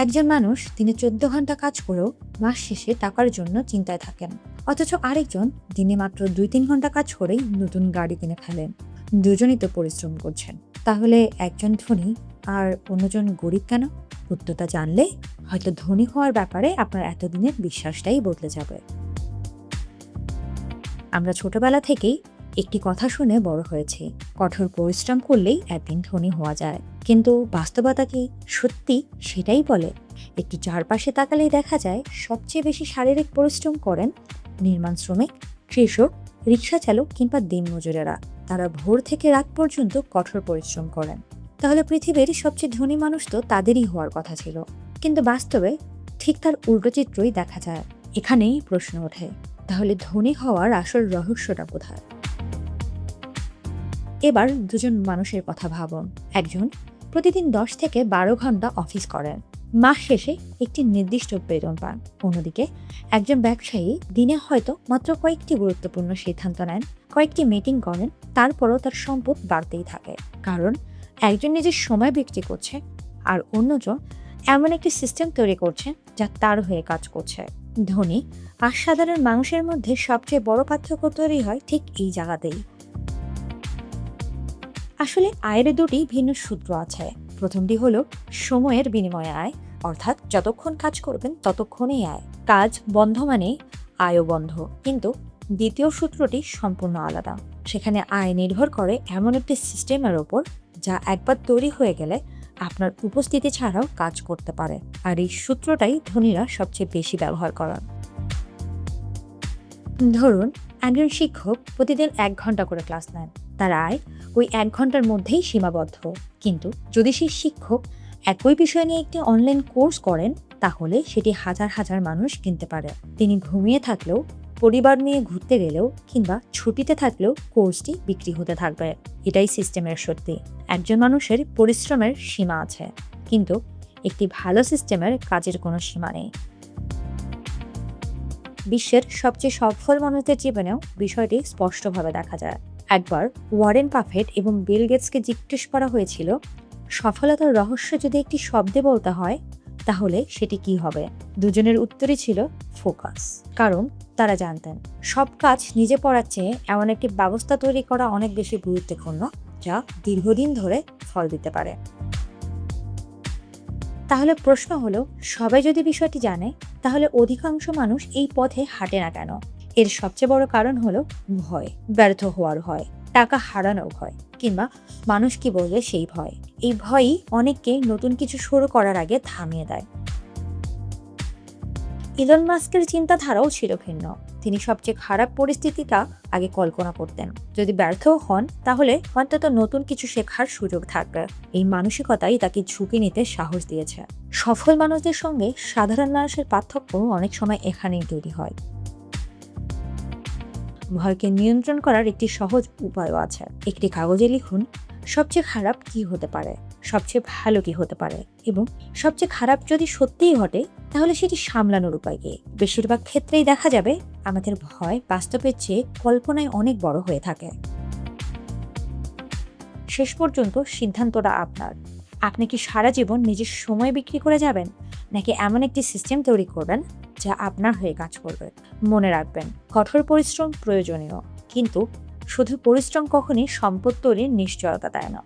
একজন মানুষ দিনে 14 ঘন্টা কাজ করেও মাস শেষে টাকার জন্য চিন্তায় থাকেন, অথচ আরেকজন দিনে মাত্র 2-3 ঘন্টা কাজ করেই নতুন গাড়ি কিনে ফেলেন। দুজনই তো পরিশ্রম করছেন, তাহলে একজন ধনী আর অন্যজন গরিব কেন? উত্তরটা জানলে হয়তো ধনী হওয়ার ব্যাপারে আপনার এতদিনের বিশ্বাসটাই বদলে যাবে। আমরা ছোটবেলা থেকেই একটি কথা শুনে বড় হয়েছি, কঠোর পরিশ্রম করলেই একদিন ধনী হওয়া যায়। কিন্তু বাস্তবতা কি সত্যি সেটাই বলে? একটু চারপাশে তাকালেই দেখা যায় সবচেয়ে বেশি শারীরিক পরিশ্রম করেন নির্মাণ শ্রমিক, কৃষক, রিক্সা চালক কিংবা দিনমজুরেরা। তারা ভোর থেকে রাত পর্যন্ত কঠোর পরিশ্রম করেন। তাহলে পৃথিবীর সবচেয়ে ধনী মানুষ তো তাদেরই হওয়ার কথা ছিল, কিন্তু বাস্তবে ঠিক তার উল্টো চিত্রই দেখা যায়। এখানেই প্রশ্ন ওঠে, তাহলে ধনী হওয়ার আসল রহস্যটা কোথায়? এবার দুজন মানুষের কথা ভাবুন। একজন প্রতিদিন 10 থেকে 12 ঘন্টা অফিস করেন, মাস শেষে একটি নির্দিষ্ট বেতন পান। অন্যদিকে একজন ব্যবসায়ী দিনে হয়তো মাত্র কয়েকটি গুরুত্বপূর্ণ সিদ্ধান্ত নেন, কয়েকটি মিটিং করেন, তারপরও তার সম্পদ বাড়তেই থাকে। কারণ একজন নিজের সময় বিক্রি করছে, আর অন্যজন এমন একটি সিস্টেম তৈরি করছে যা তার হয়ে কাজ করছে। ধনী আর সাধারণ মানুষের মধ্যে সবচেয়ে বড় পার্থক্য তৈরি হয় ঠিক এই জায়গাতেই। আসলে আয়ের দুটি ভিন্ন সূত্র আছে। প্রথমটি হলো সময়ের বিনিময়ে আয়, অর্থাৎ যতক্ষণ কাজ করবেন ততক্ষণই আয়। কাজ বন্ধ মানে আয়ও বন্ধ। কিন্তু দ্বিতীয় সূত্রটি সম্পূর্ণ আলাদা। সেখানে আয় নির্ভর করে এমন একটি সিস্টেমের ওপর যা একবার তৈরি হয়ে গেলে আপনার উপস্থিতি ছাড়াও কাজ করতে পারে। আর এই সূত্রটাই ধনীরা সবচেয়ে বেশি ব্যবহার করেন। ধরুন একজন শিক্ষক প্রতিদিন 1 ঘন্টা করে ক্লাস নেন, তার আয় ওই 1 ঘন্টার মধ্যেই সীমাবদ্ধ। কিন্তু যদি সেই শিক্ষক একই বিষয় নিয়ে একটি অনলাইন কোর্স করেন, তাহলে সেটি হাজার হাজার মানুষ কিনতে পারে। তিনি ঘুমিয়ে থাকলেও, পরিবার নিয়ে ঘুরতে গেলেও কিংবা ছুটিতে থাকলেও কোর্সটি বিক্রি হতে থাকবে। এটাই সিস্টেমের সত্যি। একজন মানুষের পরিশ্রমের সীমা আছে, কিন্তু একটি ভালো সিস্টেমের কাজের কোনো সীমা নেই। বিশ্বের সবচেয়ে সফল মানুষদের জীবনেও বিষয়টি স্পষ্টভাবে দেখা যায়। একবার ওয়ারেন বাফেট এবং বিল গেটসকে জিজ্ঞেস করা হয়েছিল, সফলতার রহস্য যদি একটি শব্দে বলতে হয় তাহলে সেটি কি হবে? দুজনের উত্তরই ছিল ফোকাস। কারণ তারা জানতেন সব কাজ নিজে পড়ার চেয়ে এমন একটি ব্যবস্থা তৈরি করা অনেক বেশি গুরুত্বপূর্ণ যা দীর্ঘদিন ধরে ফল দিতে পারে। তাহলে প্রশ্ন হলো, সবাই যদি বিষয়টি জানে, তাহলে অধিকাংশ মানুষ এই পথে হাঁটে না কেন? এর সবচেয়ে বড় কারণ হলো ভয়, ব্যর্থ হওয়ার ভয়, টাকা হারানোর ভয়, কিংবা মানুষ কি বলবে সেই ভয়। এই ভয়ই অনেককে নতুন কিছু শুরু করার আগে থামিয়ে দেয়। ইলন মাস্কের চিন্তাধারাও ছিল ভিন্ন। তিনি সবচেয়ে খারাপ পরিস্থিতিটা আগে কল্পনা করতেন। যদি ব্যর্থ হন তাহলে অন্তত নতুন কিছু শেখার সুযোগ থাকবে। এই মানসিকতাই তাকে ঝুঁকি নিতে সাহস দিয়েছে। সফল মানুষদের সঙ্গে সাধারণ মানুষের পার্থক্য অনেক সময় এখানেই তৈরি হয়। ভয়কে নিয়ন্ত্রণ করার একটি সহজ উপায়ও আছে। একটি কাগজে লিখুন, সবচেয়ে খারাপ কি হতে পারে, সবচেয়ে ভালো কি হতে পারে, এবং সবচেয়ে খারাপ যদি সত্যিই ঘটে তাহলে সেটি সামলানোর উপায় কি। বেশিরভাগ ক্ষেত্রেই দেখা যাবে আমাদের ভয় বাস্তবের চেয়ে কল্পনায় অনেক বড় হয়ে থাকে। শেষ পর্যন্ত সিদ্ধান্তটা আপনার। আপনি কি সারা জীবন নিজের সময় বিক্রি করে যাবেন, নাকি এমন একটি সিস্টেম তৈরি করবেন যা আপনার হয়ে কাজ করবে? মনে রাখবেন, কঠোর পরিশ্রম প্রয়োজনীয়, কিন্তু শুধু পরিশ্রম কখনই সম্পদ তৈরির নিশ্চয়তা দেয় না।